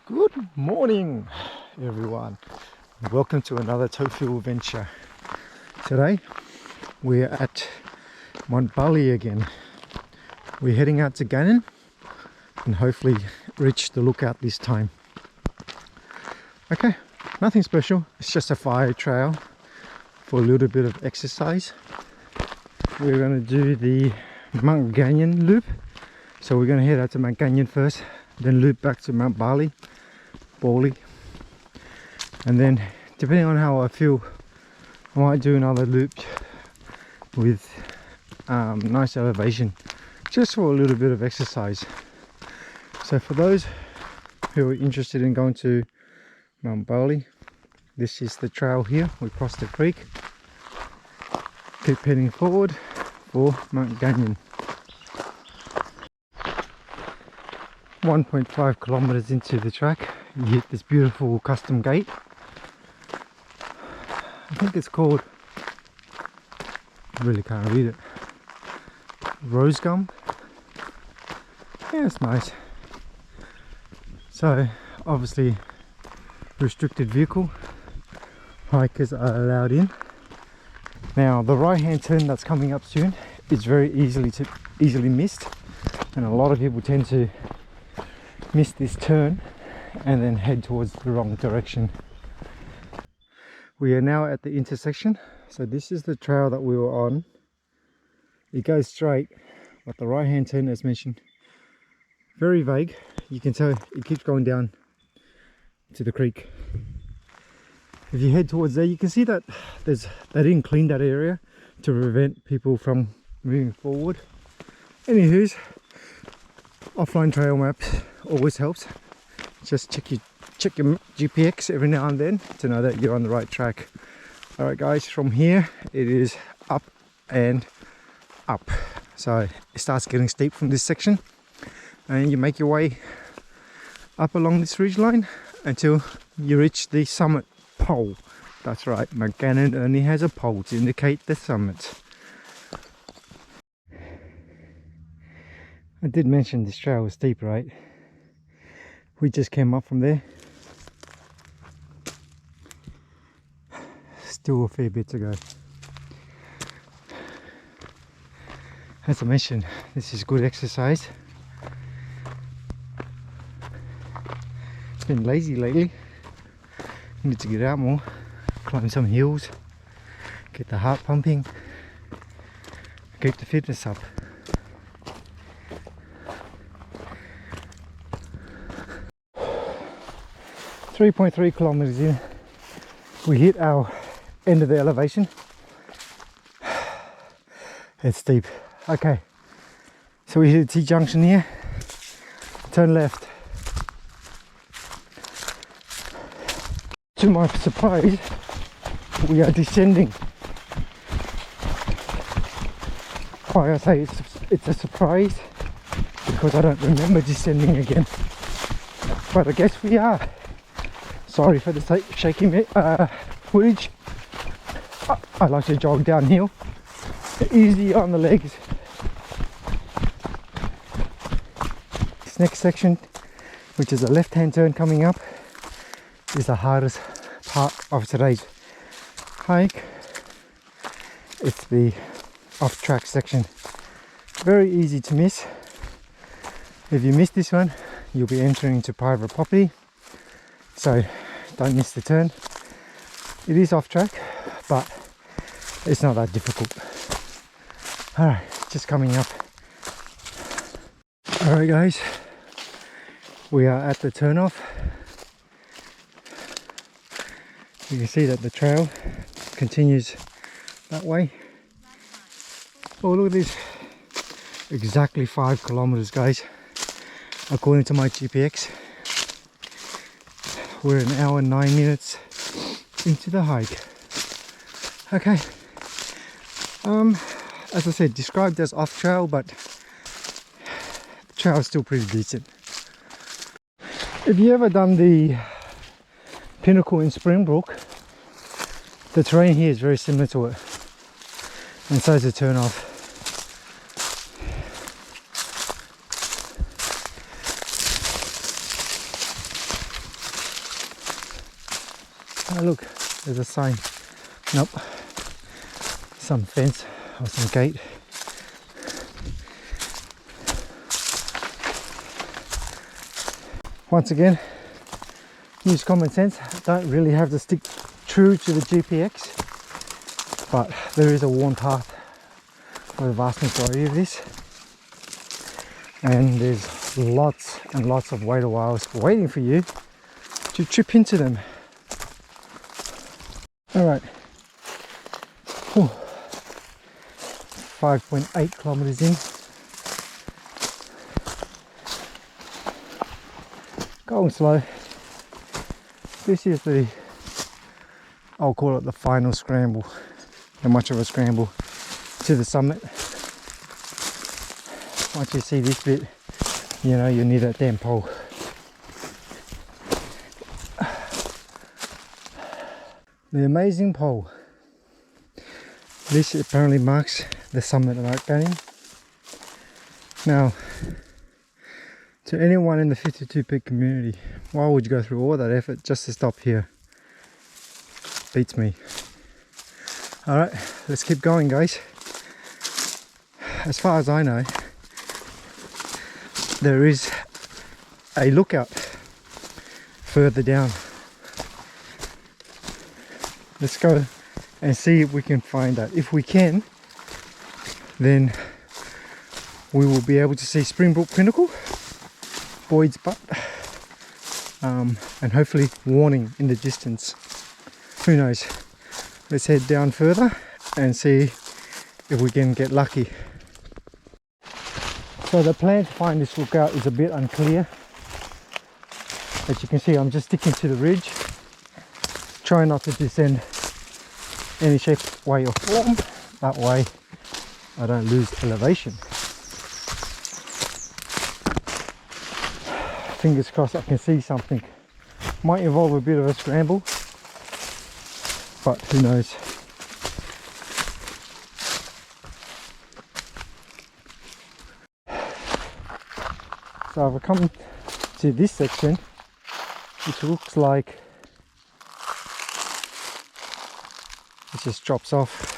Good morning, everyone. Welcome to another tofu adventure. Today we're at Mount Bali again. We're heading out to Gannon and hopefully reach the lookout this time. Okay, nothing special. It's just a fire trail for a little bit of exercise. We're going to do the Mount Gannon loop. So we're going to head out to Mount Gannon first, then loop back to Mount Bali. And then depending on how I feel, I might do another loop with nice elevation just for a little bit of exercise. So for those who are interested in going to Mount Bali, this is the trail here. We cross the creek, keep heading forward for Mount Gannon. 1.5 kilometers into the track, you hit this beautiful custom gate. I think it's called, I really can't read it, rose gum. Yeah, it's nice. So obviously restricted vehicle, hikers are allowed in. Now the right hand turn that's coming up soon is very easily missed, and a lot of people tend to miss this turn and then head towards the wrong direction. We are now at the intersection. So this is the trail that we were on. It goes straight, but the right hand turn, as mentioned, very vague. You can tell it keeps going down to the creek. If you head towards there, you can see that they didn't clean that area to prevent people from moving forward. Anywho's, offline trail maps always helps. Just check your GPX every now and then to know that you're on the right track. All right guys, from here it is up and up, so it starts getting steep from this section and you make your way up along this ridge line until you reach the summit pole. That's right, Mount Gannon only has a pole to indicate the summit. I did mention this trail was steep, right? We just came up from there. Still a fair bit to go. As I mentioned, this is good exercise. Been lazy lately. Need to get out more, climb some hills, get the heart pumping, keep the fitness up. .3 kilometers in, we hit our end of the elevation. It's steep. Okay, so we hit a T-junction here, turn left. To my surprise, we are descending. Why I say it's a surprise, because I don't remember descending again, but I guess we are. Sorry for the shaky footage. I like to jog downhill, easy on the legs. This next section, which is a left-hand turn coming up, is the hardest part of today's hike. It's the off-track section. Very easy to miss. If you miss this one, you'll be entering into private property. So don't miss the turn. It is off track, but it's not that difficult. Alright, just coming up. Alright guys, we are at the turn off. You can see that the trail continues that way. Oh, look at this. Exactly 5 kilometers, guys, according to my GPX. We're an hour and 9 minutes into the hike. Okay, as I said, described as off trail, but the trail is still pretty decent. If you ever done the Pinnacle in Springbrook, the terrain here is very similar to it, and so is the turn off. Oh look, there's a sign. Nope. Some fence or some gate. Once again, use common sense. Don't really have to stick true to the GPX, but there is a worn path for the vast majority of this, and there's lots and lots of wader whales waiting for you to trip into them. All right, 5.8 kilometers in. Going slow. This is the, I'll call it the final scramble. Not much of a scramble to the summit. Once you see this bit, you know you need that damn pole. The amazing pole. This apparently marks the summit of Mount Gannon. Now, to anyone in the 52 peak community, why would you go through all that effort just to stop here? Beats me. Alright, let's keep going, guys. As far as I know, there is a lookout further down. Let's go and see if we can find that. If we can, then we will be able to see Springbrook Pinnacle, Boyd's Butt, and hopefully Warning in the distance. Who knows? Let's head down further and see if we can get lucky. So the plan to find this lookout is a bit unclear. As you can see, I'm just sticking to the ridge, trying not to descend any shape, way or form. That way I don't lose elevation. Fingers crossed I can see something. Might involve a bit of a scramble, but who knows. So I've come to this section, which looks like it just drops off.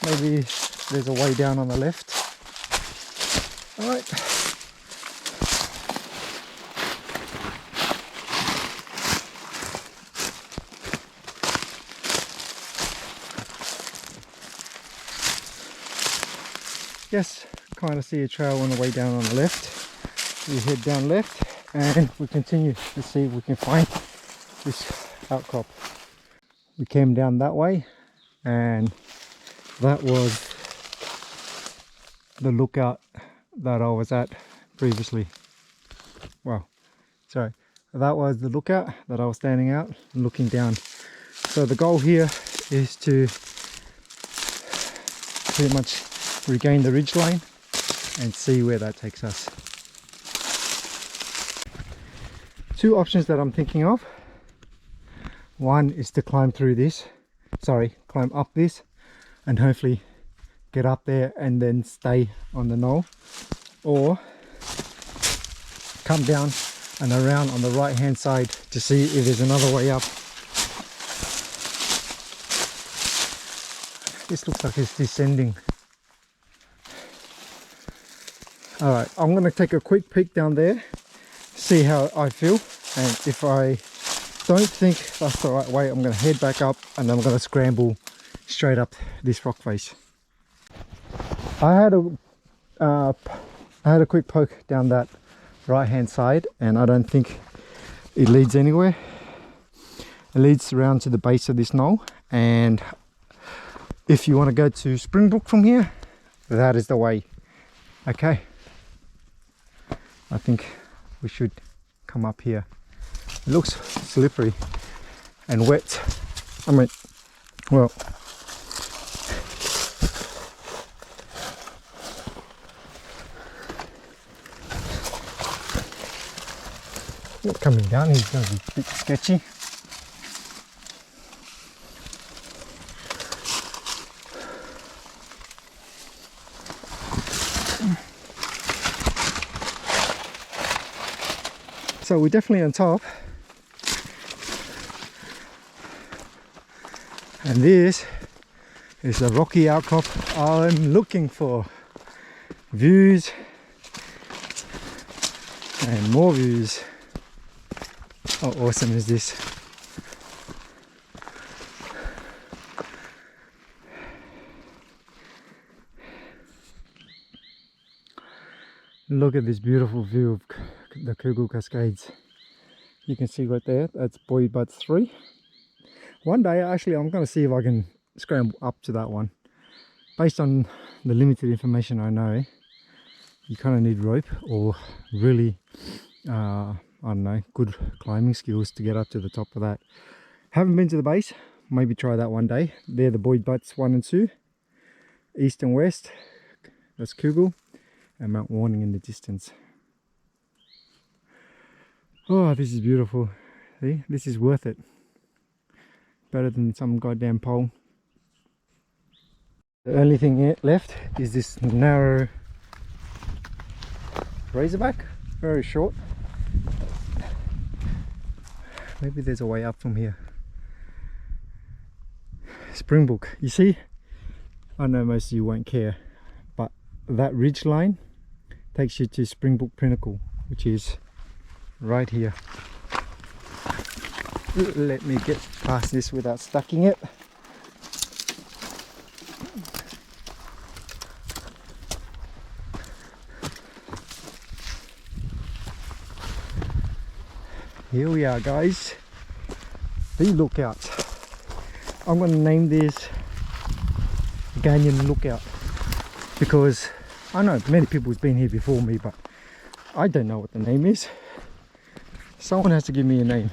Maybe there's a way down on the left. All right. Yes, kind of see a trail on the way down on the left. We head down left and we continue to see if we can find this outcrop. We came down that way and that was the lookout that I was at previously. Well, sorry, that was the lookout that I was standing out and looking down. So the goal here is to pretty much regain the ridge line and see where that takes us. Two options that I'm thinking of. One is to climb through this, climb up this and hopefully get up there and then stay on the knoll, or come down and around on the right hand side to see if there's another way up. This looks like it's descending. Alright, I'm going to take a quick peek down there, see how I feel, and if I don't think that's the right way, I'm going to head back up and I'm going to scramble straight up this rock face. I had a quick poke down that right hand side and I don't think it leads anywhere. It leads around to the base of this knoll, and if you want to go to Springbrook from here, that is the way. Okay, I think we should come up here. It looks slippery and wet. I mean, well, coming down is going to be a bit sketchy. So we're definitely on top. And this is the rocky outcrop I'm looking for. Views and more views. How awesome is this? Look at this beautiful view of the Kugel Cascades. You can see right there, that's Buoyed Butt 3. One day, actually, I'm going to see if I can scramble up to that one. Based on the limited information I know, you kind of need rope or really, I don't know, good climbing skills to get up to the top of that. Haven't been to the base, maybe try that one day. They're the Buoyed Butts 1 and 2, east and west, that's Kugel, and Mount Warning in the distance. Oh, this is beautiful. See, this is worth it. Better than some goddamn pole. The only thing left is this narrow razorback, very short. Maybe there's a way up from here. Springbok, you see, I know most of you won't care, but that ridge line takes you to Springbok Pinnacle, which is right here. Let me get past this without stacking it. Here we are, guys, the lookout. I'm going to name this Gannon Lookout because I know many people have been here before me, but I don't know what the name is. Someone has to give me a name.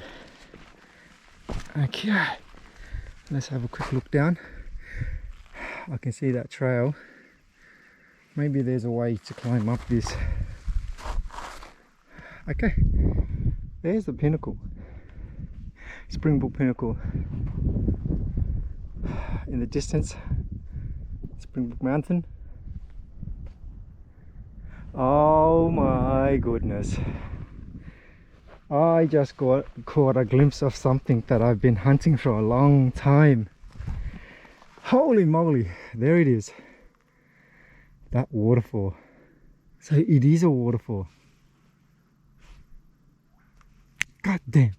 Okay, let's have a quick look down. I can see that trail. Maybe there's a way to climb up this. Okay, there's the pinnacle, Springbok Pinnacle. In the distance, Springbok Mountain. Oh my goodness. I just caught a glimpse of something that I've been hunting for a long time. Holy moly, there it is. That waterfall. So it is a waterfall. God damn.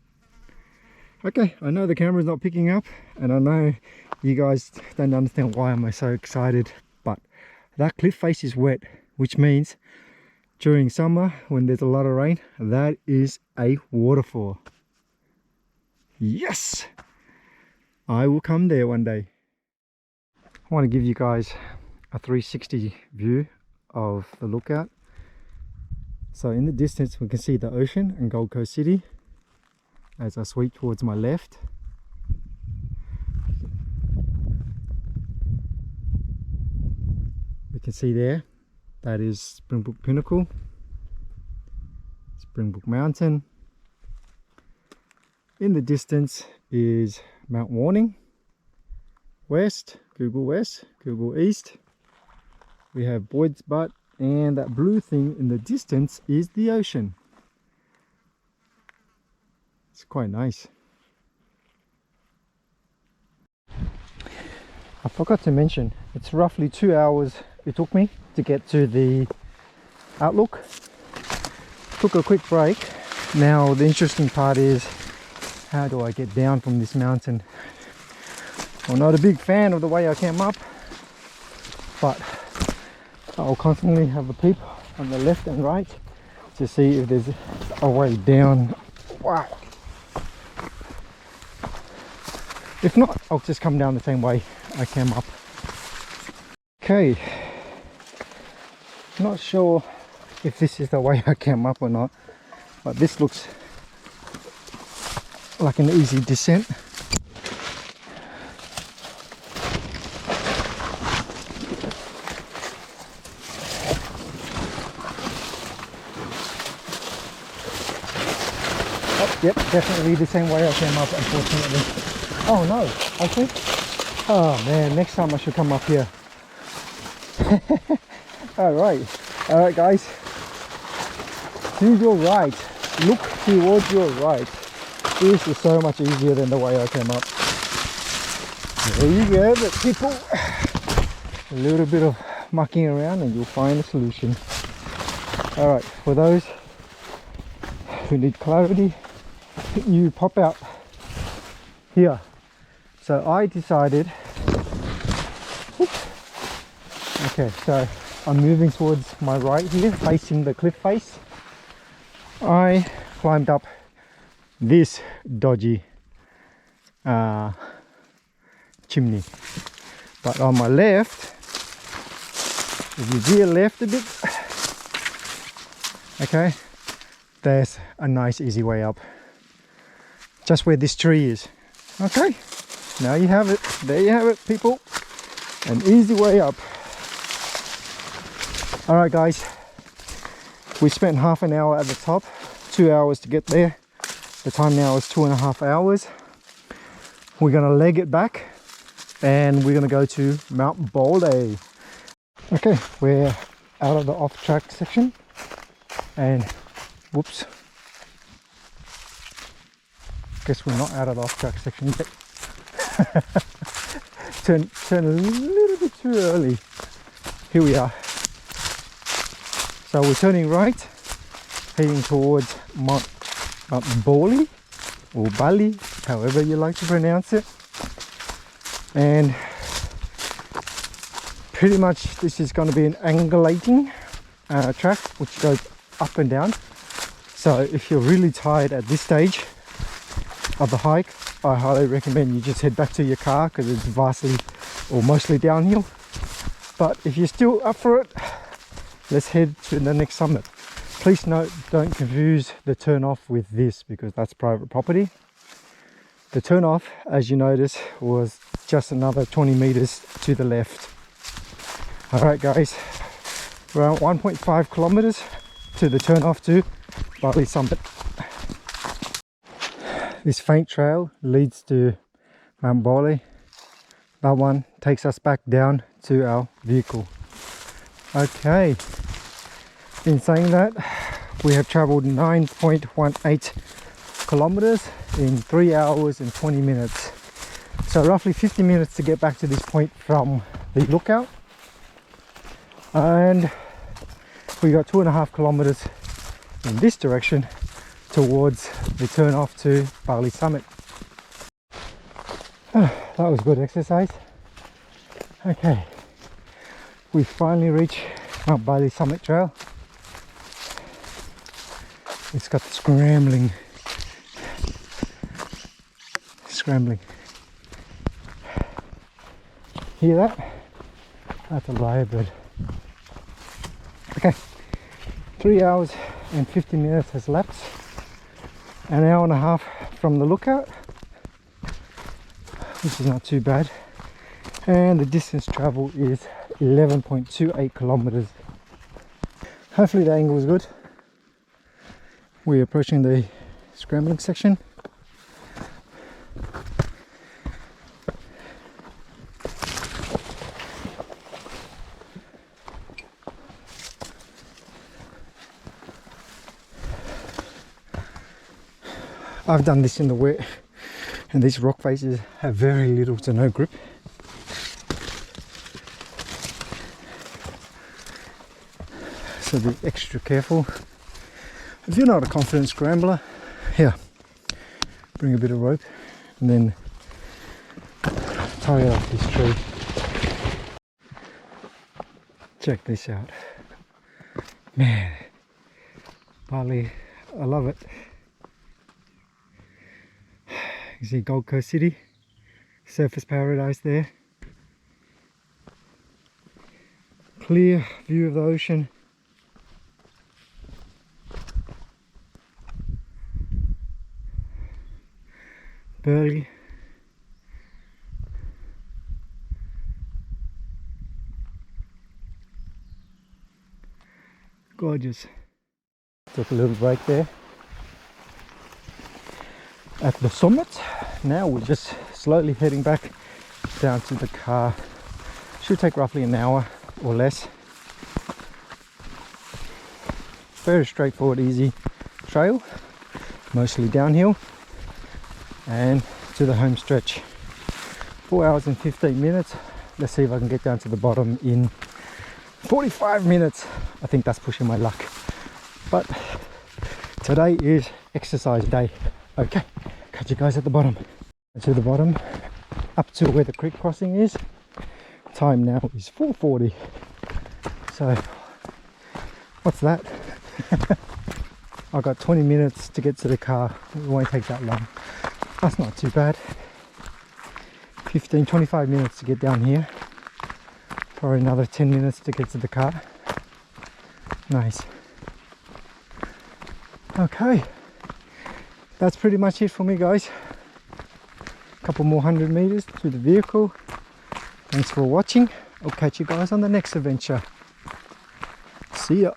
Okay, I know the camera's not picking up, and I know you guys don't understand why I'm so excited, but that cliff face is wet, which means during summer when there's a lot of rain, that is a waterfall. Yes, I will come there one day. I want to give you guys a 360 view of the lookout. So in the distance we can see the ocean and Gold Coast City as I sweep towards my left. We can see there, that is Springbok Pinnacle, Springbok Mountain. In the distance is Mount Warning, west, Kugel West, Kugel East. We have Buoyed Butt, and that blue thing in the distance is the ocean. It's quite nice. I forgot to mention, it's roughly 2 hours it took me to get to the outlook. Took a quick break. Now the interesting part is, how do I get down from this mountain? I'm not a big fan of the way I came up, but I'll constantly have a peep on the left and right to see if there's a way down. Wow. If not, I'll just come down the same way I came up. Okay, not sure if this is the way I came up or not, but this looks like an easy descent. Oh, yep, definitely the same way I came up, unfortunately. Oh no, I think, oh man, next time I should come up here. Alright guys, to your right, look towards your right. This is so much easier than the way I came up. There you go, but people, a little bit of mucking around and you'll find a solution. Alright, for those who need clarity, you pop out here. So I decided, okay, so I'm moving towards my right here, facing the cliff face. I climbed up this dodgy chimney, but on my left, if you veer left a bit, okay, there's a nice easy way up, just where this tree is. Okay, now you have it. There you have it, people, an easy way up. All right guys, we spent half an hour at the top, 2 hours to get there. The time now is 2.5 hours. We're gonna leg it back and we're gonna go to Mount Bole. Okay, we're out of the off-track section and whoops, guess we're not out of the off-track section yet. turn a little bit too early. Here we are. So we're turning right, heading towards Mount Bole or Bali, however you like to pronounce it. And pretty much this is going to be an angulating track which goes up and down. So if you're really tired at this stage of the hike, I highly recommend you just head back to your car because it's vastly or mostly downhill. But if you're still up for it, let's head to the next summit. Please note, don't confuse the turn off with this because that's private property. The turn off, as you notice, was just another 20 meters to the left. All right guys, around 1.5 kilometers to the turn off to Bali summit. This faint trail leads to Mount Bole. That one takes us back down to our vehicle. Okay, in saying that, we have traveled 9.18 kilometers in 3 hours and 20 minutes. So roughly 50 minutes to get back to this point from the lookout. And we got 2.5 kilometers in this direction towards the turn off to Bali summit. That was good exercise. Okay, we finally reached Mount Bali summit trail. It's got the scrambling. Hear that? That's a lyrebird. Okay, 3 hours and 50 minutes has lapsed. An hour and a half from the lookout, which is not too bad. And the distance traveled is 11.28 kilometers. Hopefully the angle is good. We're approaching the scrambling section. I've done this in the wet, and these rock faces have very little to no grip. So be extra careful. If you're not a confident scrambler, here, bring a bit of rope and then tie it off this tree. Check this out. Man, Bali, I love it. You see Gold Coast City, surface paradise there. Clear view of the ocean. Burley. Gorgeous. Took a little break there at the summit. Now we're just slowly heading back down to the car. Should take roughly an hour or less. Very straightforward, easy trail. mostly downhill, and to the home stretch. 4 hours and 15 minutes. Let's see if I can get down to the bottom in 45 minutes. I think that's pushing my luck, but today is exercise day. Okay, catch you guys at the bottom. To the bottom, up to where the creek crossing is. Time now is 4:40. So what's that? I've got 20 minutes to get to the car. It won't take that long. That's not too bad. 15-25 minutes to get down here. Probably another 10 minutes to get to the car. Nice. Okay, that's pretty much it for me, guys. A couple more 100 meters to the vehicle. Thanks for watching. I'll catch you guys on the next adventure. See ya.